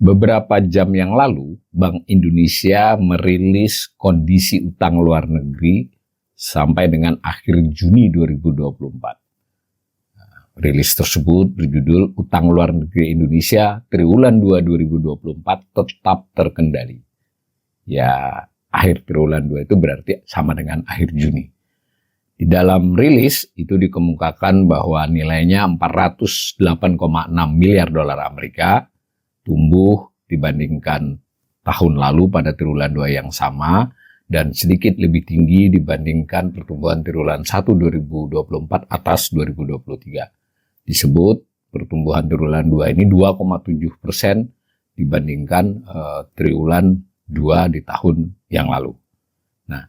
Beberapa jam yang lalu, Bank Indonesia merilis kondisi utang luar negeri sampai dengan akhir Juni 2024. Rilis tersebut berjudul Utang Luar Negeri Indonesia Triwulan 2 2024 tetap terkendali. Ya, akhir triwulan 2 itu berarti sama dengan akhir Juni. Di dalam rilis itu dikemukakan bahwa nilainya 408,6 miliar dolar Amerika, tumbuh dibandingkan tahun lalu pada triwulan 2 yang sama dan sedikit lebih tinggi dibandingkan pertumbuhan triwulan 1 2024 atas 2023. Disebut pertumbuhan triwulan 2 ini 2,7% dibandingkan triwulan 2 di tahun yang lalu. Nah,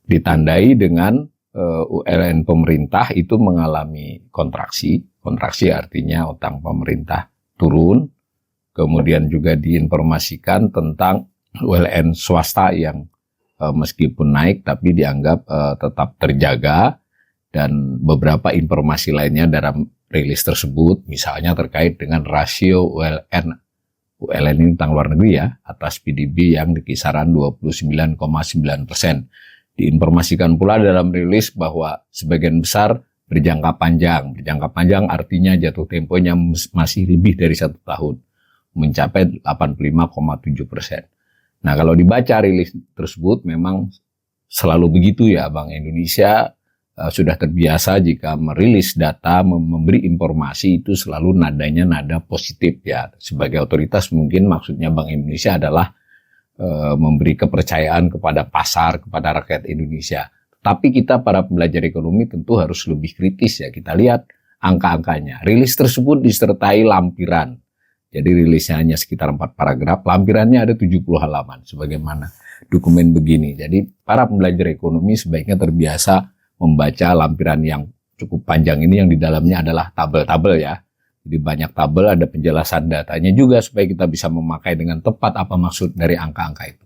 ditandai dengan ULN pemerintah itu mengalami kontraksi. Kontraksi artinya utang pemerintah turun. Kemudian juga diinformasikan tentang ULN swasta yang meskipun naik tapi dianggap tetap terjaga, dan beberapa informasi lainnya dalam rilis tersebut misalnya terkait dengan rasio ULN ini utang luar negeri ya atas PDB yang di kisaran 29,9%. Diinformasikan pula dalam rilis bahwa sebagian besar berjangka panjang. Berjangka panjang artinya jatuh temponya masih lebih dari 1 tahun. Mencapai 85,7%. Nah, kalau dibaca rilis tersebut memang selalu begitu ya, Bank Indonesia sudah terbiasa jika merilis data, memberi informasi itu selalu nadanya nada positif ya. Sebagai otoritas mungkin maksudnya Bank Indonesia adalah memberi kepercayaan kepada pasar, kepada rakyat Indonesia. Tapi kita para pembelajar ekonomi tentu harus lebih kritis ya. Kita lihat angka-angkanya. Rilis tersebut disertai lampiran. Jadi rilisnya hanya sekitar 4 paragraf, lampirannya ada 70 halaman, sebagaimana dokumen begini. Jadi para pembelajar ekonomi sebaiknya terbiasa membaca lampiran yang cukup panjang ini, yang di dalamnya adalah tabel-tabel ya. Jadi banyak tabel, ada penjelasan datanya juga supaya kita bisa memakai dengan tepat apa maksud dari angka-angka itu.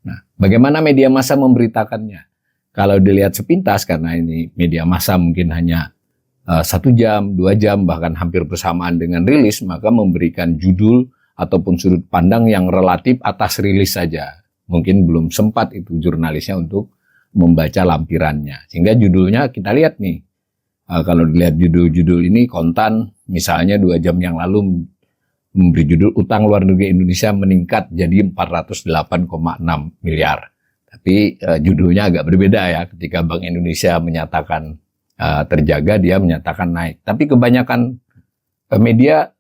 Nah, bagaimana media massa memberitakannya? Kalau dilihat sepintas, karena ini media massa mungkin hanya 1 jam, 2 jam, bahkan hampir bersamaan dengan rilis, maka memberikan judul ataupun sudut pandang yang relatif atas rilis saja. Mungkin belum sempat itu jurnalisnya untuk membaca lampirannya. Sehingga judulnya kita lihat nih, kalau dilihat judul-judul ini kontan, misalnya 2 jam yang lalu memberi judul Utang Luar Negeri Indonesia meningkat jadi 408,6 miliar. Tapi judulnya agak berbeda ya, ketika Bank Indonesia menyatakan terjaga, dia menyatakan naik. Tapi kebanyakan media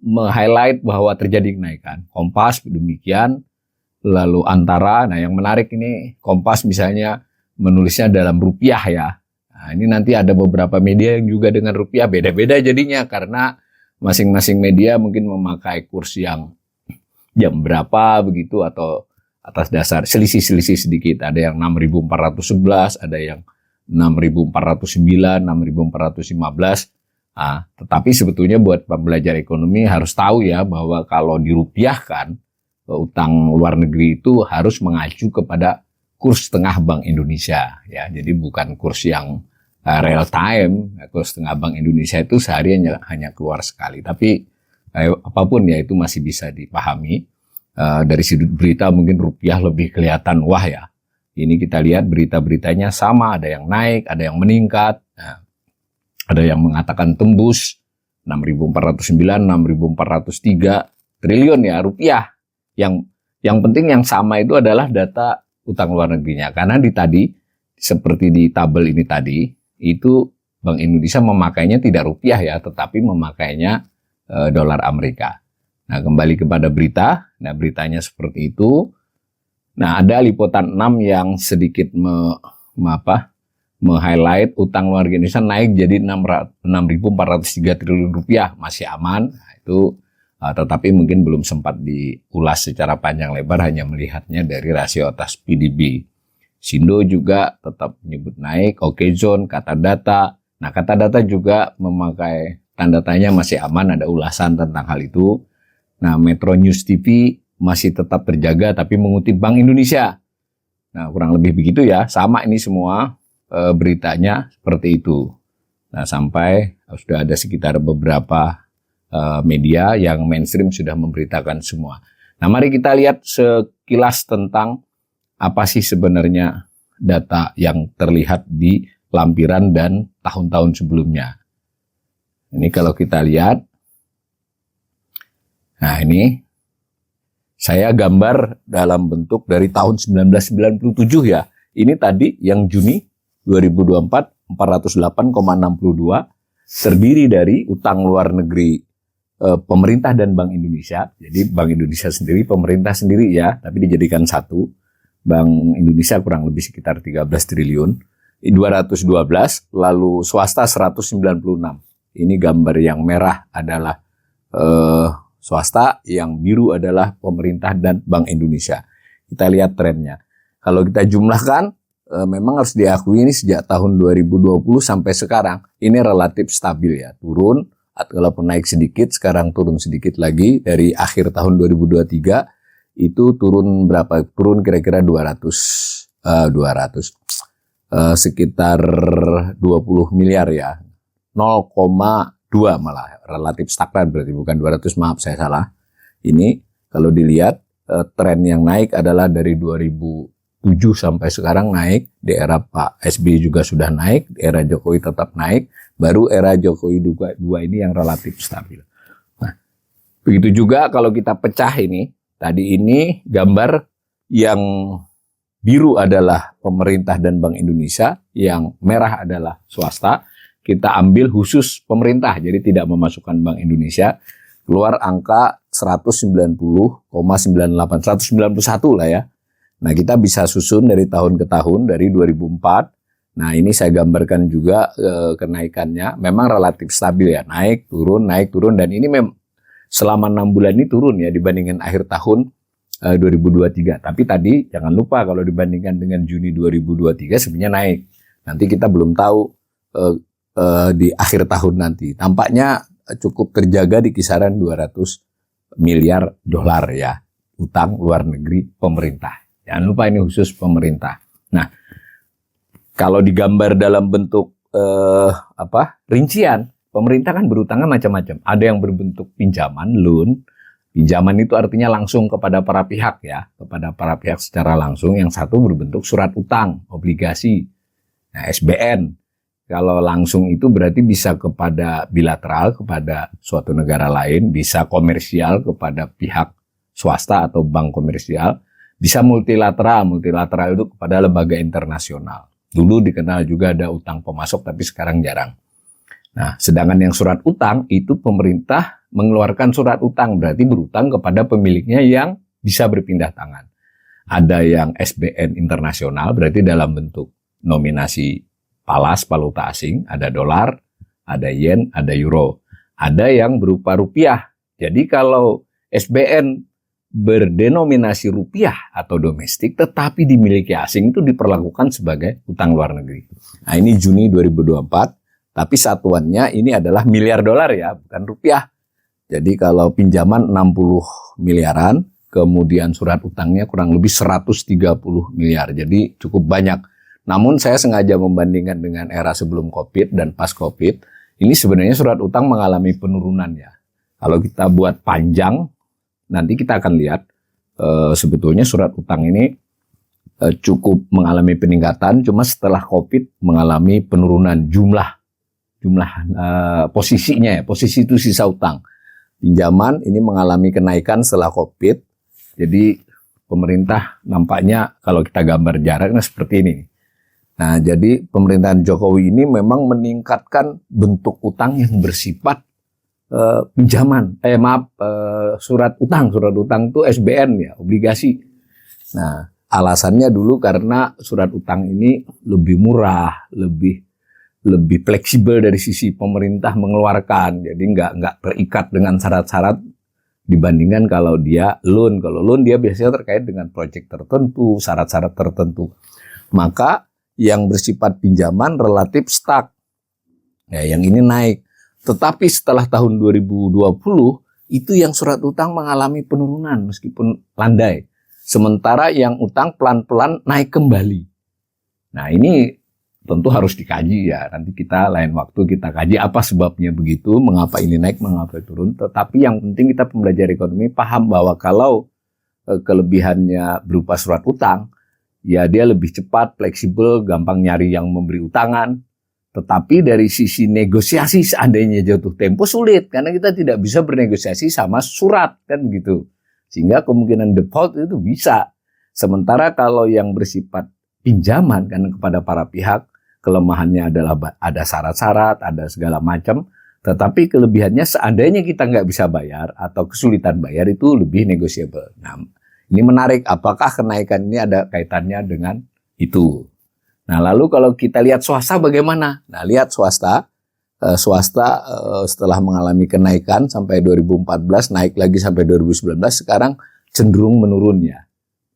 meng-highlight bahwa terjadi kenaikan. Kompas demikian, lalu Antara. Nah, yang menarik ini Kompas misalnya menulisnya dalam rupiah ya. Nah, ini nanti ada beberapa media yang juga dengan rupiah, beda-beda jadinya karena masing-masing media mungkin memakai kurs yang jam berapa begitu atau atas dasar selisih-selisih sedikit. Ada yang 6.411, ada yang 6.409, 6.415. Nah, tetapi sebetulnya buat pembelajar ekonomi harus tahu ya bahwa kalau dirupiahkan, utang luar negeri itu harus mengacu kepada kurs tengah Bank Indonesia ya. Jadi bukan kurs yang real time. Kurs tengah Bank Indonesia itu sehari hanya keluar sekali. Tapi apapun ya itu masih bisa dipahami. Dari sudut berita mungkin rupiah lebih kelihatan wah ya. Ini kita lihat berita-beritanya sama, ada yang naik, ada yang meningkat. Nah, ada yang mengatakan tembus 6.409, 6.403 triliun ya rupiah. Yang penting yang sama itu adalah data utang luar negerinya. Karena seperti di tabel ini tadi, itu Bank Indonesia memakainya tidak rupiah ya, tetapi memakainya dolar Amerika. Nah, kembali kepada berita. Nah, beritanya seperti itu. Nah, ada liputan 6 yang sedikit meng-highlight utang luar negeri Indonesia naik jadi 6.403 triliun rupiah, masih aman. Nah, itu tetapi mungkin belum sempat diulas secara panjang lebar, hanya melihatnya dari rasio atas PDB. Sindo juga tetap menyebut naik, Okezone, Kata Data. Nah, Kata Data juga memakai tanda tanya masih aman, ada ulasan tentang hal itu. Nah, Metro News TV masih tetap terjaga tapi mengutip Bank Indonesia. Nah, kurang lebih begitu ya. Sama ini semua beritanya seperti itu. Nah, sampai sudah ada sekitar beberapa media yang mainstream sudah memberitakan semua. Nah, mari kita lihat sekilas tentang apa sih sebenarnya data yang terlihat di lampiran dan tahun-tahun sebelumnya. Ini kalau kita lihat, nah ini saya gambar dalam bentuk dari tahun 1997 ya. Ini tadi yang Juni 2024, 408,62 terdiri dari utang luar negeri pemerintah dan Bank Indonesia. Jadi Bank Indonesia sendiri, pemerintah sendiri ya, tapi dijadikan satu. Bank Indonesia kurang lebih sekitar 13 triliun. 212, lalu swasta 196. Ini gambar yang merah adalah swasta, yang biru adalah pemerintah dan Bank Indonesia. Kita lihat trennya. Kalau kita jumlahkan, memang harus diakui ini sejak tahun 2020 sampai sekarang, ini relatif stabil ya. Turun, walaupun naik sedikit, sekarang turun sedikit lagi. Dari akhir tahun 2023, itu turun berapa? Turun kira-kira 200. Sekitar 20 miliar ya. 0,2 malah, relatif stagnan berarti, bukan 200, maaf saya salah. Ini kalau dilihat tren yang naik adalah dari 2007 sampai sekarang naik, di era Pak SBY juga sudah naik, di era Jokowi tetap naik, baru era Jokowi 2 ini yang relatif stabil. Nah, begitu juga kalau kita pecah ini, tadi ini gambar yang biru adalah pemerintah dan Bank Indonesia, yang merah adalah swasta. Kita ambil khusus pemerintah, jadi tidak memasukkan Bank Indonesia, keluar angka 190,98, 191 lah ya. Nah, kita bisa susun dari tahun ke tahun, dari 2004. Nah, ini saya gambarkan juga kenaikannya, memang relatif stabil ya, naik, turun, dan ini selama 6 bulan ini turun ya dibandingkan akhir tahun 2023. Tapi tadi jangan lupa kalau dibandingkan dengan Juni 2023 sebenarnya naik. Nanti kita belum tahu di akhir tahun nanti. Tampaknya cukup terjaga di kisaran 200 miliar dolar ya, utang luar negeri pemerintah. Jangan lupa ini khusus pemerintah. Nah, kalau digambar dalam bentuk rincian, pemerintah kan berutangnya macam-macam. Ada yang berbentuk pinjaman, loan. Pinjaman itu artinya langsung kepada para pihak ya, kepada para pihak secara langsung. Yang satu berbentuk surat utang, obligasi. Nah, SBN. Kalau langsung itu berarti bisa kepada bilateral, kepada suatu negara lain, bisa komersial kepada pihak swasta atau bank komersial, bisa multilateral itu kepada lembaga internasional. Dulu dikenal juga ada utang pemasok, tapi sekarang jarang. Nah, sedangkan yang surat utang itu pemerintah mengeluarkan surat utang, berarti berutang kepada pemiliknya yang bisa berpindah tangan. Ada yang SBN internasional, berarti dalam bentuk nominasi palas, valuta asing, ada dolar, ada yen, ada euro. Ada yang berupa rupiah. Jadi kalau SBN berdenominasi rupiah atau domestik, tetapi dimiliki asing, itu diperlakukan sebagai utang luar negeri. Nah, ini Juni 2024, tapi satuannya ini adalah miliar dolar ya, bukan rupiah. Jadi kalau pinjaman 60 miliaran, kemudian surat utangnya kurang lebih 130 miliar. Jadi cukup banyak. Namun saya sengaja membandingkan dengan era sebelum COVID dan pas COVID, ini sebenarnya surat utang mengalami penurunan ya. Kalau kita buat panjang, nanti kita akan lihat sebetulnya surat utang ini cukup mengalami peningkatan, cuma setelah COVID mengalami penurunan jumlah posisinya ya, posisi itu sisa utang. Pinjaman ini mengalami kenaikan setelah COVID, jadi pemerintah nampaknya kalau kita gambar jaraknya seperti ini. Nah, jadi pemerintahan Jokowi ini memang meningkatkan bentuk utang yang bersifat pinjaman, surat utang itu SBN ya, obligasi. Nah, alasannya dulu karena surat utang ini lebih murah, lebih fleksibel dari sisi pemerintah mengeluarkan, jadi nggak terikat dengan syarat-syarat dibandingkan kalau dia loan. Kalau loan dia biasanya terkait dengan proyek tertentu, syarat-syarat tertentu. Maka yang bersifat pinjaman relatif stuck. Ya, yang ini naik. Tetapi setelah tahun 2020, itu yang surat utang mengalami penurunan meskipun landai. Sementara yang utang pelan-pelan naik kembali. Nah, ini tentu harus dikaji ya. Nanti kita lain waktu kita kaji apa sebabnya begitu, mengapa ini naik, mengapa turun. Tetapi yang penting kita pembelajar ekonomi paham bahwa kalau kelebihannya berupa surat utang, ya dia lebih cepat, fleksibel, gampang nyari yang memberi utangan. Tetapi dari sisi negosiasi seandainya jatuh tempo sulit, karena kita tidak bisa bernegosiasi sama surat, kan begitu. Sehingga kemungkinan default itu bisa. Sementara kalau yang bersifat pinjaman, kan kepada para pihak, kelemahannya adalah ada syarat-syarat, ada segala macam. Tetapi kelebihannya seandainya kita nggak bisa bayar atau kesulitan bayar itu lebih negosiable. Nah, ini menarik. Apakah kenaikan ini ada kaitannya dengan itu? Nah, lalu kalau kita lihat swasta bagaimana? Nah, lihat swasta setelah mengalami kenaikan sampai 2014, naik lagi sampai 2019, sekarang cenderung menurun ya.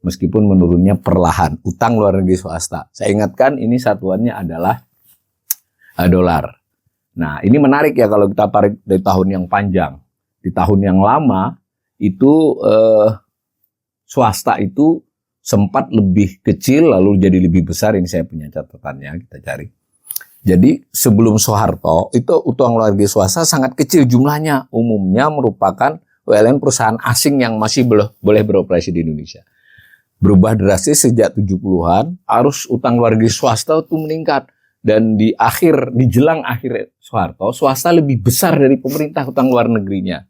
Meskipun menurunnya perlahan. Utang luar negeri swasta. Saya ingatkan ini satuannya adalah dolar. Nah, ini menarik ya kalau kita tarik dari tahun yang panjang. Di tahun yang lama itu swasta itu sempat lebih kecil lalu jadi lebih besar. Ini saya punya catatannya, kita cari. Jadi sebelum Soeharto itu utang luar negeri swasta sangat kecil jumlahnya. Umumnya merupakan WLN perusahaan asing yang masih boleh beroperasi di Indonesia. Berubah drastis sejak 70-an, arus utang luar negeri swasta itu meningkat. Dan di jelang akhir Soeharto, swasta lebih besar dari pemerintah utang luar negerinya.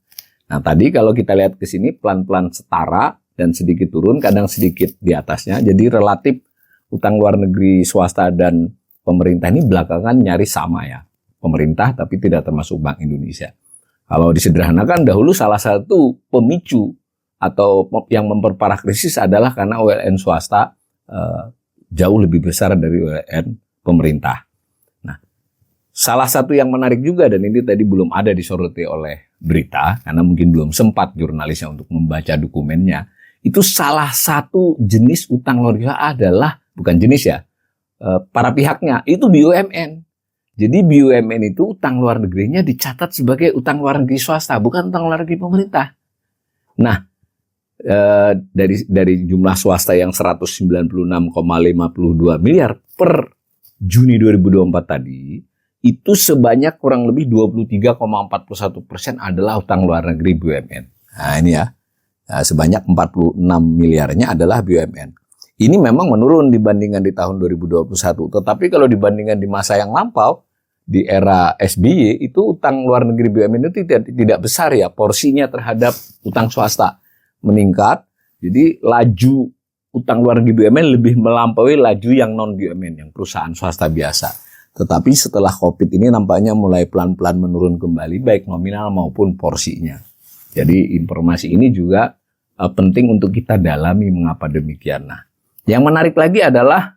Nah, tadi kalau kita lihat ke sini pelan-pelan setara dan sedikit turun, kadang sedikit di atasnya. Jadi relatif utang luar negeri swasta dan pemerintah ini belakangan nyaris sama ya. Pemerintah tapi tidak termasuk Bank Indonesia. Kalau disederhanakan dahulu salah satu pemicu atau yang memperparah krisis adalah karena WLN swasta jauh lebih besar dari WLN pemerintah. Nah, salah satu yang menarik juga, dan ini tadi belum ada disoroti oleh berita, karena mungkin belum sempat jurnalisnya untuk membaca dokumennya, itu salah satu jenis utang luar negeri adalah, bukan jenis ya, para pihaknya, itu BUMN. Jadi BUMN itu utang luar negerinya dicatat sebagai utang luar negeri swasta, bukan utang luar negeri pemerintah. Nah, dari jumlah swasta yang 196,52 miliar per Juni 2024 tadi, itu sebanyak kurang lebih 23,41% adalah utang luar negeri BUMN. Nah ini ya, sebanyak 46 miliarnya adalah BUMN. Ini memang menurun dibandingkan di tahun 2021, tetapi kalau dibandingkan di masa yang lampau, di era SBY, itu utang luar negeri BUMN itu tidak besar ya, porsinya terhadap utang swasta meningkat. Jadi laju utang luar negeri BUMN lebih melampaui laju yang non BUMN, yang perusahaan swasta biasa. Tetapi setelah COVID ini nampaknya mulai pelan-pelan menurun kembali, baik nominal maupun porsinya. Jadi informasi ini juga penting untuk kita dalami mengapa demikian. Nah, yang menarik lagi adalah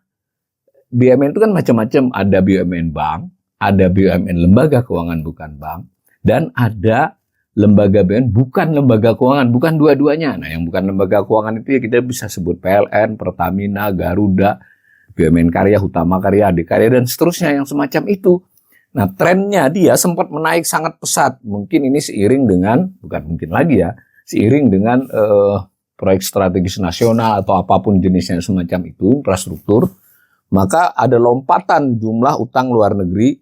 BUMN itu kan macam-macam. Ada BUMN bank, ada BUMN lembaga keuangan bukan bank, dan ada lembaga BUMN bukan lembaga keuangan, bukan dua-duanya. Nah, yang bukan lembaga keuangan itu ya kita bisa sebut PLN, Pertamina, Garuda, BUMN Karya, Hutama Karya, Adikarya, dan seterusnya yang semacam itu. Nah, trennya dia sempat menaik sangat pesat. Mungkin ini seiring dengan, bukan mungkin lagi ya, seiring dengan proyek strategis nasional atau apapun jenisnya semacam itu, infrastruktur, maka ada lompatan jumlah utang luar negeri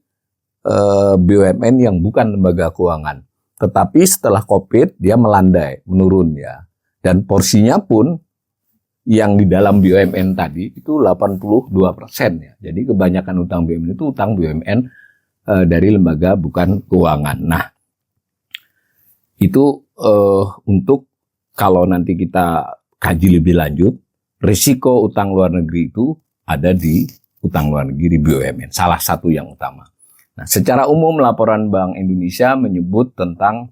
BUMN yang bukan lembaga keuangan. Tetapi setelah COVID dia melandai, menurun ya. Dan porsinya pun yang di dalam BUMN tadi itu 82% ya. Jadi kebanyakan utang BUMN itu utang BUMN dari lembaga bukan keuangan. Nah, itu untuk kalau nanti kita kaji lebih lanjut, risiko utang luar negeri itu ada di utang luar negeri di BUMN, salah satu yang utama. Nah, secara umum laporan Bank Indonesia menyebut tentang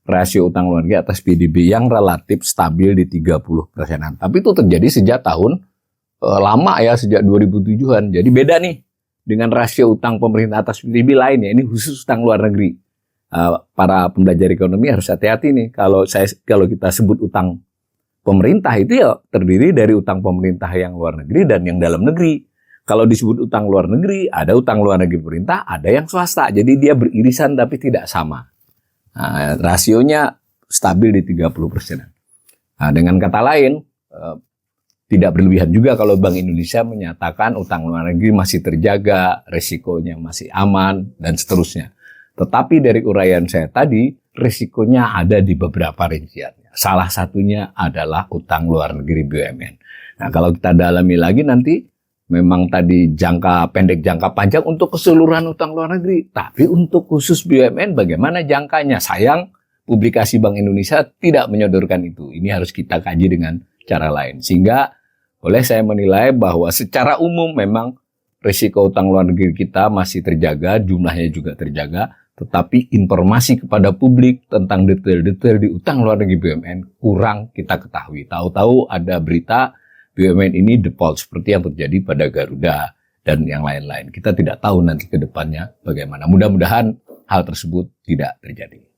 rasio utang luar negeri atas PDB yang relatif stabil di 30%-an. Tapi itu terjadi sejak tahun lama ya, sejak 2007-an. Jadi beda nih dengan rasio utang pemerintah atas PDB lain ya. Ini khusus utang luar negeri. Para pembelajar ekonomi harus hati-hati nih. Kalau kita sebut utang pemerintah itu ya terdiri dari utang pemerintah yang luar negeri dan yang dalam negeri. Kalau disebut utang luar negeri, ada utang luar negeri pemerintah, ada yang swasta. Jadi dia beririsan tapi tidak sama. Nah, rasionya stabil di 30%. Nah, dengan kata lain, tidak berlebihan juga kalau Bank Indonesia menyatakan utang luar negeri masih terjaga, risikonya masih aman, dan seterusnya. Tetapi dari uraian saya tadi, risikonya ada di beberapa rinciannya. salah satunya adalah utang luar negeri BUMN. Nah, kalau kita dalami lagi nanti, memang tadi jangka pendek, jangka panjang untuk keseluruhan utang luar negeri. Tapi untuk khusus BUMN bagaimana jangkanya? Sayang, publikasi Bank Indonesia tidak menyodorkan itu. Ini harus kita kaji dengan cara lain. Sehingga boleh saya menilai bahwa secara umum memang risiko utang luar negeri kita masih terjaga, jumlahnya juga terjaga. Tetapi informasi kepada publik tentang detail-detail di utang luar negeri BUMN kurang kita ketahui. Tahu-tahu ada berita BUMN ini default seperti yang terjadi pada Garuda dan yang lain-lain. Kita tidak tahu nanti ke depannya bagaimana. Mudah-mudahan hal tersebut tidak terjadi.